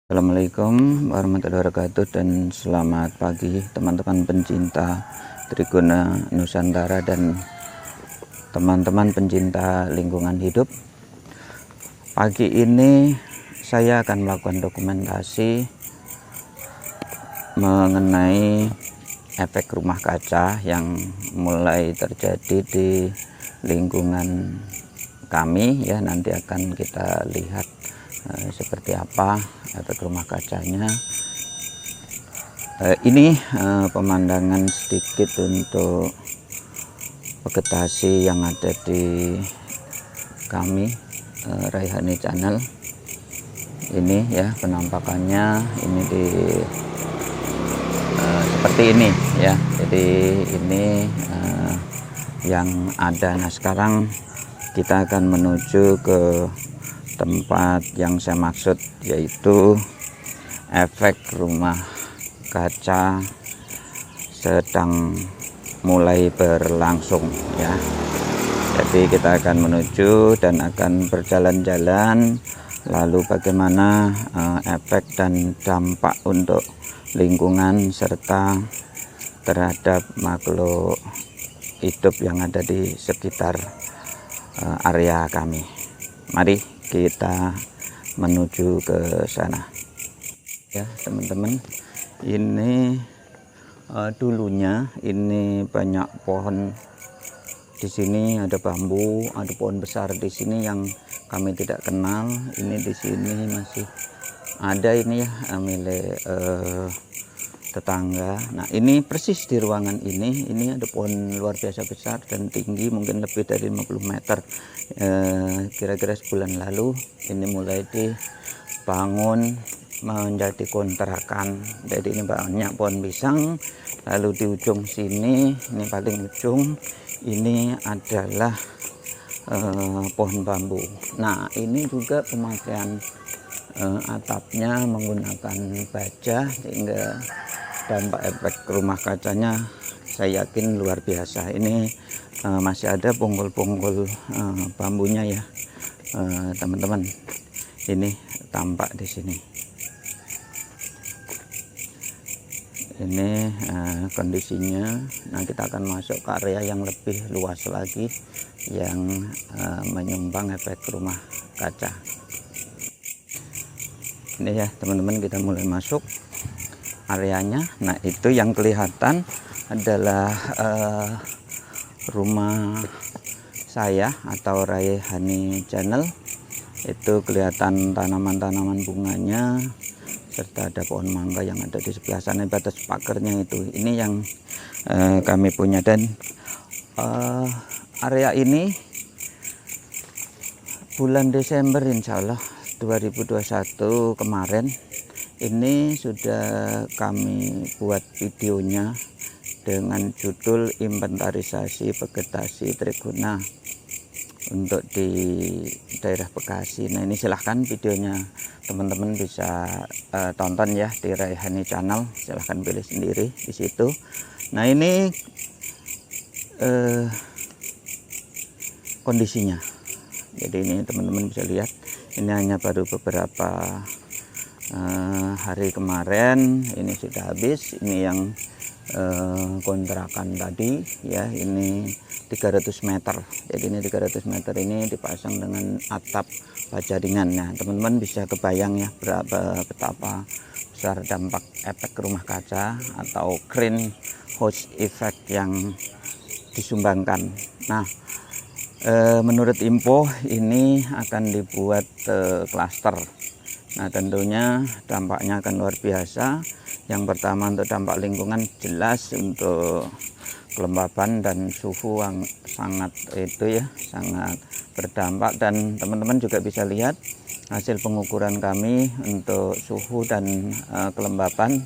Assalamualaikum warahmatullahi wabarakatuh, dan selamat pagi teman-teman pencinta Trigona Nusantara dan teman-teman pencinta lingkungan hidup. Pagi ini saya akan melakukan dokumentasi mengenai efek rumah kaca yang mulai terjadi di lingkungan kami ya. Nanti akan kita lihat seperti apa efek rumah kacanya. Ini pemandangan sedikit untuk vegetasi yang ada di kami Raihani Channel. Ini ya penampakannya, ini di seperti ini ya. Jadi ini yang ada. Nah, sekarang kita akan menuju ke tempat yang saya maksud, yaitu efek rumah kaca sedang mulai berlangsung ya. Jadi kita akan menuju dan akan berjalan-jalan, lalu bagaimana efek dan dampak untuk lingkungan serta terhadap makhluk hidup yang ada di sekitar area kami. Mari kita menuju ke sana ya teman-teman. Ini dulunya ini banyak pohon di sini, ada bambu, ada pohon besar di sini yang kami tidak kenal. Ini di sini masih ada ini ya, milik tetangga. Nah, ini persis di ruangan ini ada pohon luar biasa besar dan tinggi, mungkin lebih dari 50 meter. Kira-kira sebulan lalu ini mulai dibangun menjadi kontrakan. Jadi ini banyak pohon pisang. Lalu di ujung sini, ini paling ujung, ini adalah pohon bambu. Nah, ini juga pemakaian atapnya menggunakan baja, sehingga dampak efek rumah kacanya saya yakin luar biasa. Ini masih ada bonggol-bonggol bambunya ya teman-teman. Ini tampak di sini. Ini kondisinya. Nah, kita akan masuk ke area yang lebih luas lagi yang menyumbang efek rumah kaca. Ini ya teman-teman, kita mulai masuk areanya. Nah, itu yang kelihatan adalah rumah saya atau Raihani Channel. Itu kelihatan tanaman-tanaman bunganya, serta ada pohon mangga yang ada di sebelah sana, batas pagernya itu. Ini yang kami punya. Dan area ini bulan Desember insya Allah 2021 kemarin ini sudah kami buat videonya dengan judul inventarisasi vegetasi Trigona untuk di daerah Bekasi. Nah, ini silahkan videonya teman-teman bisa tonton ya di Raihani Channel. Silahkan pilih sendiri di situ. Nah, ini kondisinya. Jadi ini teman-teman bisa lihat, ini hanya baru beberapa hari kemarin ini sudah habis. Ini yang kontrakan tadi ya, ini 300 meter. Jadi ini 300 meter ini dipasang dengan atap baja ringan. Nah, teman-teman bisa kebayang ya betapa besar dampak efek rumah kaca atau greenhouse effect yang disumbangkan. Nah, menurut info ini akan dibuat klaster. Nah, tentunya dampaknya akan luar biasa. Yang pertama untuk dampak lingkungan, jelas untuk kelembaban dan suhu yang sangat sangat berdampak. Dan teman-teman juga bisa lihat hasil pengukuran kami untuk suhu dan kelembaban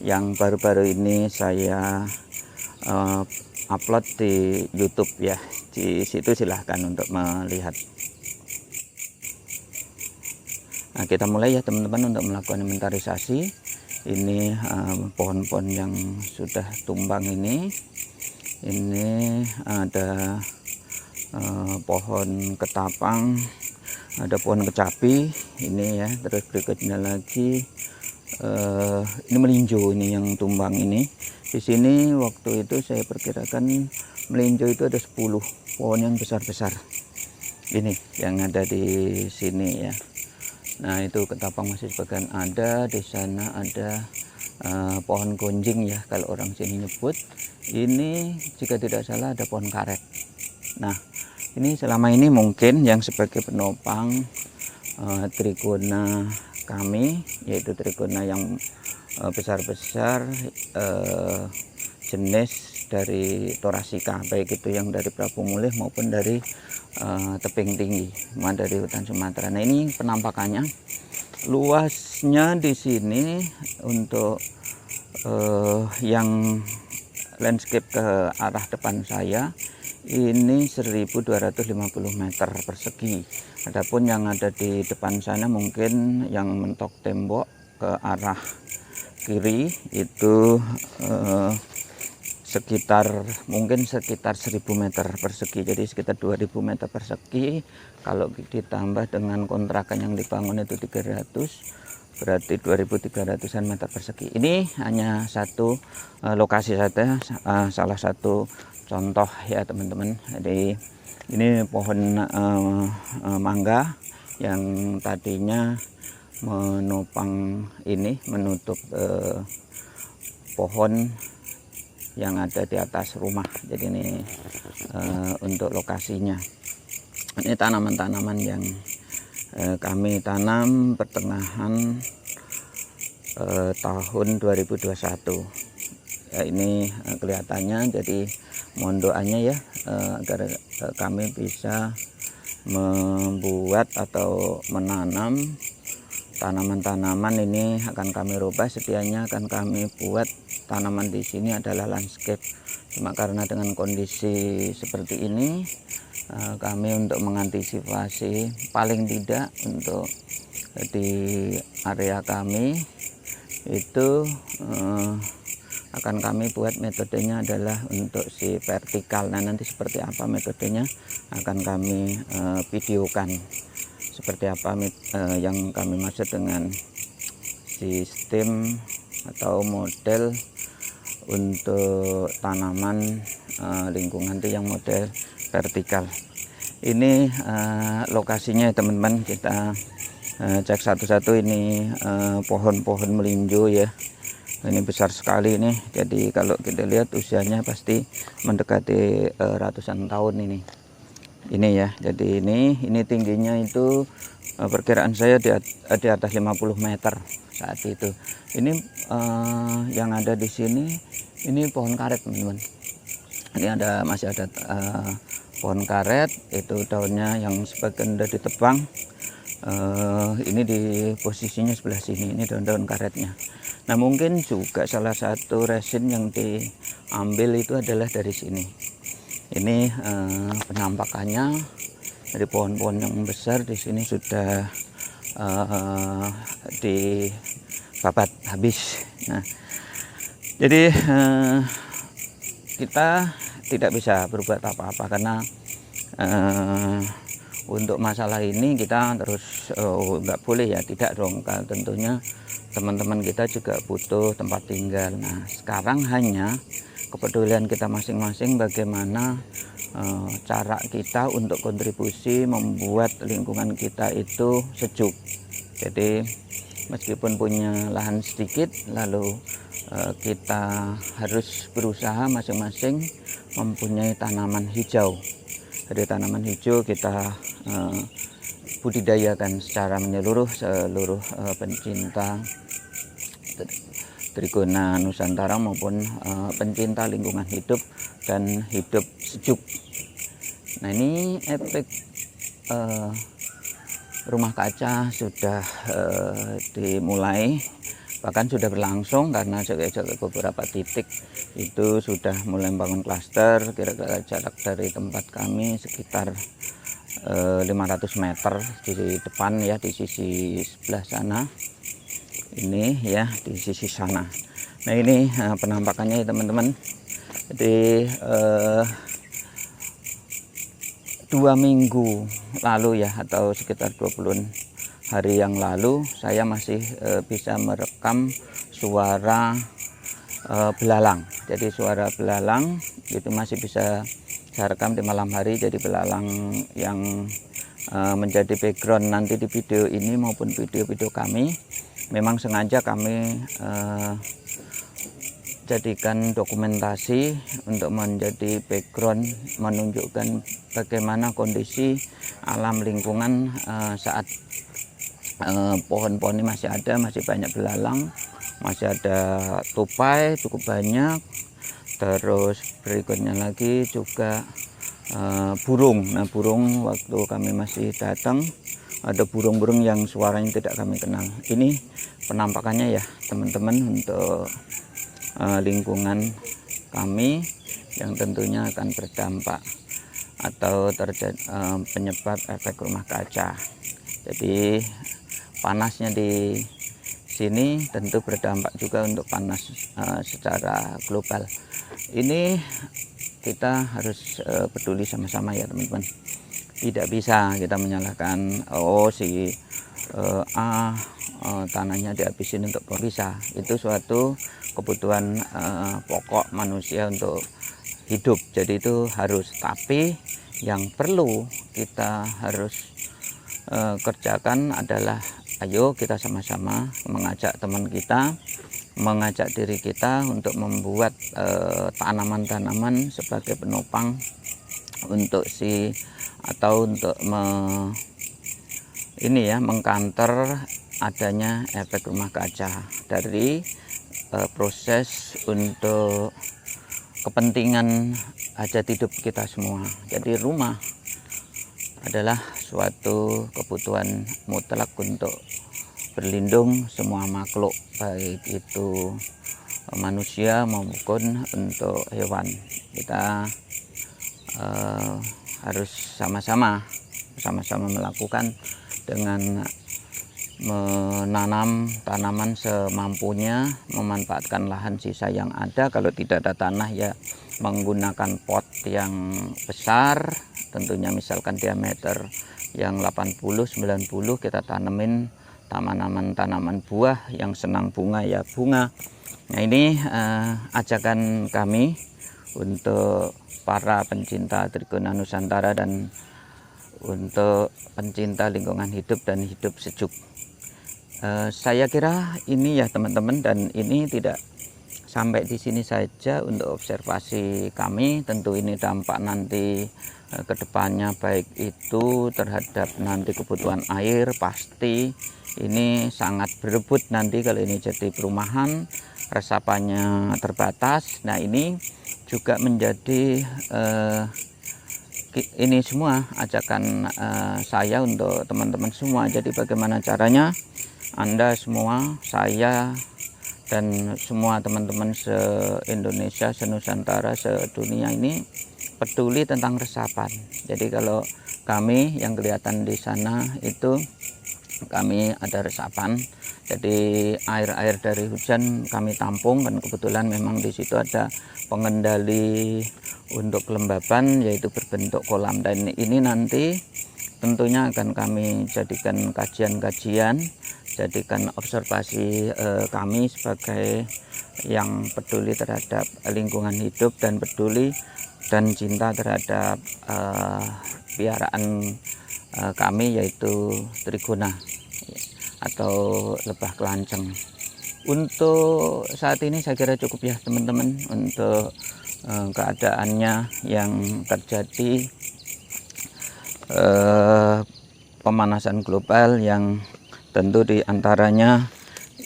yang baru-baru ini saya upload di YouTube ya. Di situ silahkan untuk melihat. Nah, kita mulai ya teman-teman untuk melakukan inventarisasi. Ini pohon-pohon yang sudah tumbang ini ada pohon ketapang, ada pohon kecapi ini ya. Terus berikutnya lagi ini melinjo, ini yang tumbang ini. Di sini waktu itu saya perkirakan melinjo itu ada 10 pohon yang besar-besar. Ini yang ada di sini ya. Nah, itu ketapang masih sebagian ada. Di sana ada pohon gonjing ya kalau orang sini nyebut. Ini jika tidak salah ada pohon karet. Nah, ini selama ini mungkin yang sebagai penopang trigona kami, yaitu trigona yang besar-besar, jenis dari Thoracea, baik itu yang dari Prabu Mulih maupun dari tebing tinggi, dari hutan Sumatera. Nah, ini penampakannya. Luasnya di sini untuk yang landscape ke arah depan saya ini 1250 meter persegi. Adapun yang ada di depan sana mungkin yang mentok tembok ke arah kiri itu mungkin sekitar 1000 meter persegi, jadi sekitar 2000 meter persegi. Kalau ditambah dengan kontrakan yang dibangun itu 300, berarti 2300-an meter persegi. Ini hanya satu lokasi saja, salah satu contoh ya teman-teman. Jadi ini pohon mangga yang tadinya menopang ini, menutup pohon yang ada di atas rumah. Jadi ini untuk lokasinya. Ini tanaman-tanaman yang kami tanam pertengahan tahun 2021 ya. Ini kelihatannya, jadi mohon doanya ya agar kami bisa membuat atau menanam tanaman-tanaman ini. Akan kami rubah, setianya akan kami buat tanaman di sini adalah landscape. Cuma karena dengan kondisi seperti ini, kami untuk mengantisipasi paling tidak untuk di area kami itu akan kami buat metodenya adalah untuk si vertikal. Nah, nanti seperti apa metodenya akan kami videokan, seperti apa yang kami maksud dengan sistem atau model untuk tanaman lingkungan itu yang model vertikal. Ini lokasinya teman-teman, kita cek satu-satu. Ini pohon-pohon melinjo ya, ini besar sekali ini. Jadi kalau kita lihat usianya pasti mendekati ratusan tahun ini ya. Jadi ini tingginya itu perkiraan saya di atas 50 meter saat itu. Ini yang ada di sini ini pohon karet teman-teman. Ini masih ada pohon karet, itu daunnya yang sebagian udah ditebang. Ini di posisinya sebelah sini, ini daun-daun karetnya. Nah, mungkin juga salah satu resin yang diambil itu adalah dari sini. Ini penampakannya dari pohon-pohon yang besar di sini sudah dibabat habis. Nah, jadi kita tidak bisa berbuat apa-apa karena untuk masalah ini kita terus nggak boleh ya, tidak dong. Tentunya teman-teman kita juga butuh tempat tinggal. Nah, sekarang hanya kepedulian kita masing-masing bagaimana cara kita untuk kontribusi membuat lingkungan kita itu sejuk. Jadi meskipun punya lahan sedikit, lalu kita harus berusaha masing-masing mempunyai tanaman hijau. Jadi tanaman hijau kita budidayakan secara menyeluruh, seluruh pencinta Trigona Nusantara maupun pencinta lingkungan hidup dan hidup sejuk. Nah, ini efek rumah kaca sudah dimulai, bahkan sudah berlangsung karena beberapa titik itu sudah mulai membangun klaster. Kira-kira jarak dari tempat kami sekitar 500 meter di depan ya, di sisi sebelah sana ini ya, di sisi sana. Nah, ini penampakannya ya teman-teman. Jadi 2 2 minggu lalu ya, atau sekitar 20 hari yang lalu, saya masih bisa merekam suara belalang. Jadi suara belalang itu masih bisa saya rekam di malam hari. Jadi belalang yang menjadi background nanti di video ini maupun video-video kami, memang sengaja kami jadikan dokumentasi untuk menjadi background, menunjukkan bagaimana kondisi alam lingkungan saat pohon-pohon ini masih ada, masih banyak belalang, masih ada tupai cukup banyak. Terus berikutnya lagi juga burung. Nah, burung waktu kami masih datang ada burung-burung yang suaranya tidak kami kenal. Ini penampakannya ya teman-teman untuk lingkungan kami yang tentunya akan berdampak atau terjadi penyebab efek rumah kaca. Jadi panasnya di sini tentu berdampak juga untuk panas secara global. Ini kita harus peduli sama-sama ya teman-teman. Tidak bisa kita menyalahkan tanahnya dihabisin untuk bisa. Itu suatu kebutuhan pokok manusia untuk hidup. Jadi itu harus, tapi yang perlu kita harus kerjakan adalah ayo kita sama-sama mengajak teman kita, mengajak diri kita untuk membuat tanaman-tanaman sebagai penopang untuk untuk mengcounter adanya efek rumah kaca dari proses untuk kepentingan hajat hidup kita semua. Jadi rumah adalah suatu kebutuhan mutlak untuk berlindung semua makhluk, baik itu manusia maupun untuk hewan. Kita harus sama-sama melakukan dengan menanam tanaman semampunya, memanfaatkan lahan sisa yang ada. Kalau tidak ada tanah ya menggunakan pot yang besar, tentunya misalkan diameter yang 80-90, kita tanemin tanaman buah yang senang bunga ya bunga. Nah, ini ajakan kami untuk para pencinta Trigona Nusantara dan untuk pencinta lingkungan hidup dan hidup sejuk. Saya kira ini ya teman-teman, dan ini tidak sampai di sini saja untuk observasi kami. Tentu ini dampak nanti kedepannya, baik itu terhadap nanti kebutuhan air, pasti ini sangat berebut nanti kalau ini jadi perumahan, resapannya terbatas. Nah, ini juga menjadi ini semua ajakan saya untuk teman-teman semua. Jadi bagaimana caranya Anda semua, saya dan semua teman-teman se-Indonesia, se-Nusantara, sedunia ini peduli tentang resapan. Jadi kalau kami yang kelihatan di sana itu kami ada resapan. Jadi air-air dari hujan kami tampung, dan kebetulan memang di situ ada pengendali untuk kelembaban yaitu berbentuk kolam. Dan ini nanti tentunya akan kami jadikan kajian-kajian, jadikan observasi kami sebagai yang peduli terhadap lingkungan hidup dan peduli dan cinta terhadap piaraan kami yaitu Trigona atau lebah kelanceng. Untuk saat ini saya kira cukup ya teman-teman untuk keadaannya yang terjadi, pemanasan global yang tentu diantaranya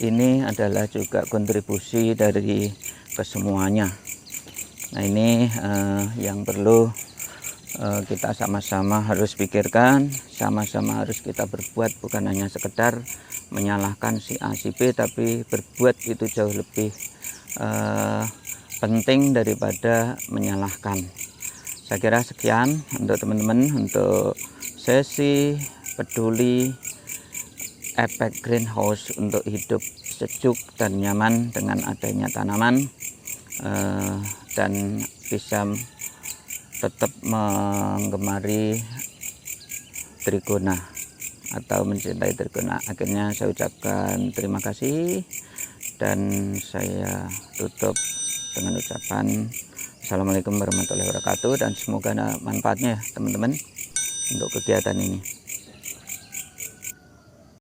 ini adalah juga kontribusi dari kesemuanya. Nah, ini yang perlu kita sama-sama harus pikirkan, sama-sama harus kita berbuat, bukan hanya sekedar menyalahkan si A si B, tapi berbuat itu jauh lebih penting daripada menyalahkan. Saya kira sekian untuk teman-teman untuk sesi peduli efek greenhouse untuk hidup sejuk dan nyaman dengan adanya tanaman, dan bisa tetap menggemari trigona atau mencintai trigona. Akhirnya saya ucapkan terima kasih dan saya tutup dengan ucapan Assalamualaikum warahmatullahi wabarakatuh, dan semoga ada manfaatnya ya teman-teman untuk kegiatan ini.